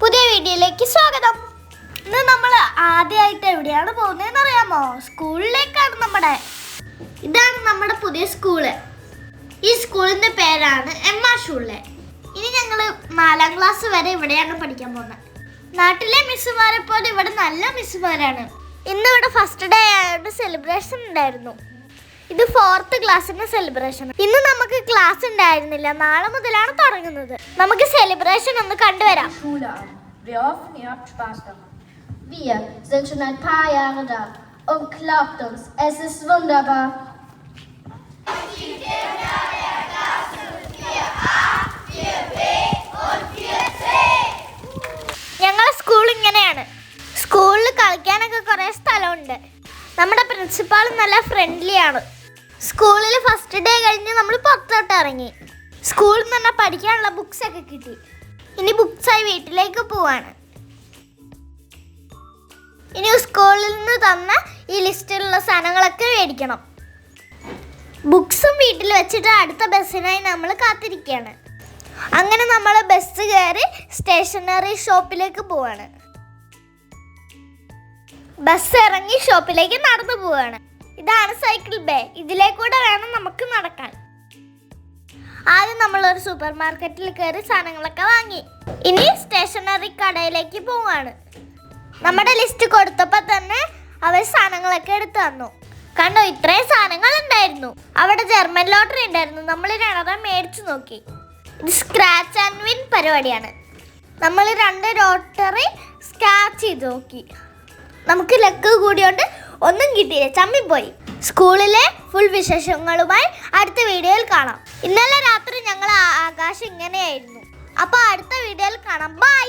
പുതിയ വീഡിയോയിലേക്ക് സ്വാഗതം. ഇന്ന് നമ്മൾ ആദ്യമായിട്ട് എവിടെയാണ് പോകുന്നതെന്ന് അറിയാമോ? സ്കൂളിലേക്കാണ്. ഇതാണ് നമ്മുടെ പുതിയ സ്കൂള്. ഈ സ്കൂളിന്റെ പേരാണ് എമ്മ ഷൂളെ. ഇനി ഞങ്ങൾ 4ാം ക്ലാസ് വരെ ഇവിടെയാണ് പഠിക്കാൻ പോകുന്നത്. നാട്ടിലെ മിസ്സുമാരെ പോലെ ഇവിടെ നല്ല മിസ്സുമാരാണ്. ഇന്ന് ഇവിടെ ഫസ്റ്റ് ഡേ ആയതുകൊണ്ട് സെലിബ്രേഷൻ ഉണ്ടായിരുന്നു. ഇത് 4th ക്ലാസ്സിന്റെ സെലിബ്രേഷൻ. ഇന്ന് നമുക്ക് ക്ലാസ് ഉണ്ടായിരുന്നില്ല, നാളെ മുതലാണ് തുടങ്ങുന്നത്. നമുക്ക് സെലിബ്രേഷൻ ഒന്ന് കണ്ടുവരാം. Wir hoffen, ihr habt Spaß daran. Wir sind schon ein paar Jahre da und glaubt uns, es ist wunderbar. ഞങ്ങളുടെ സ്കൂൾ ഇങ്ങനെയാണ്. സ്കൂളിൽ കളിക്കാനൊക്കെ കുറേ സ്ഥലമുണ്ട്. നമ്മുടെ പ്രിൻസിപ്പാൾ നല്ല ഫ്രണ്ട്ലി ആണ്. സ്കൂളിൽ ഫസ്റ്റ് ഡേ കഴിഞ്ഞ് നമ്മൾ പുറത്തോട്ട് ഇറങ്ങി. സ്കൂളിൽ നിന്ന് പഠിക്കാനുള്ള ബുക്സ് ഒക്കെ കിട്ടി. ഇനി ബുക്സായി വീട്ടിലേക്ക് പോവാണ്. ഇനി സ്കൂളിൽ നിന്ന് തന്ന ഈ ലിസ്റ്റിലുള്ള സാധനങ്ങളൊക്കെ മേടിക്കണം. ബുക്സും വീട്ടിൽ വെച്ചിട്ട് അടുത്ത ബസ്സിനായി നമ്മൾ കാത്തിരിക്കുകയാണ്. അങ്ങനെ നമ്മൾ ബസ് കയറി സ്റ്റേഷനറി ഷോപ്പിലേക്ക് പോവാണ്. ബസ് ഇറങ്ങി ഷോപ്പിലേക്ക് നടന്നു പോവാണ്. ഇതാണ് സൈക്കിൾ ബേ. ഇതിലേക്കൂടെ വേണം നമുക്ക് നടക്കാൻ. ആദ്യം നമ്മൾ ഒരു സൂപ്പർ മാർക്കറ്റിൽ കയറി സാധനങ്ങളൊക്കെ വാങ്ങി. ഇനി സ്റ്റേഷനറി കടയിലേക്ക് പോവാണ്. നമ്മുടെ ലിസ്റ്റ് കൊടുത്തപ്പോൾ തന്നെ അവർ സാധനങ്ങളൊക്കെ എടുത്തു തന്നു. കണ്ടോ, ഇത്രയും സാധനങ്ങൾ ഉണ്ടായിരുന്നു. അവിടെ ജർമ്മൻ ലോട്ടറി ഉണ്ടായിരുന്നു. നമ്മൾ 2 മേടിച്ചു നോക്കി. ഇത് സ്ക്രാച്ച് ആൻഡ് വിൻ പരിപാടിയാണ്. നമ്മൾ 2 ലോട്ടറി സ്ക്രാച്ച് ചെയ്ത് നോക്കി. നമുക്ക് ലക്ക് കൂടിയോണ്ട് ഒന്നും കിട്ടിയില്ല, ചമ്മിപ്പോയി. സ്കൂളിലെ ഫുൾ വിശേഷങ്ങളുമായി അടുത്ത വീഡിയോയിൽ കാണാം. ഇന്നലെ രാത്രി ഞങ്ങൾ ആകാശം ഇങ്ങനെയായിരുന്നു. അപ്പോൾ അടുത്ത വീഡിയോയിൽ കാണാം. ബൈ.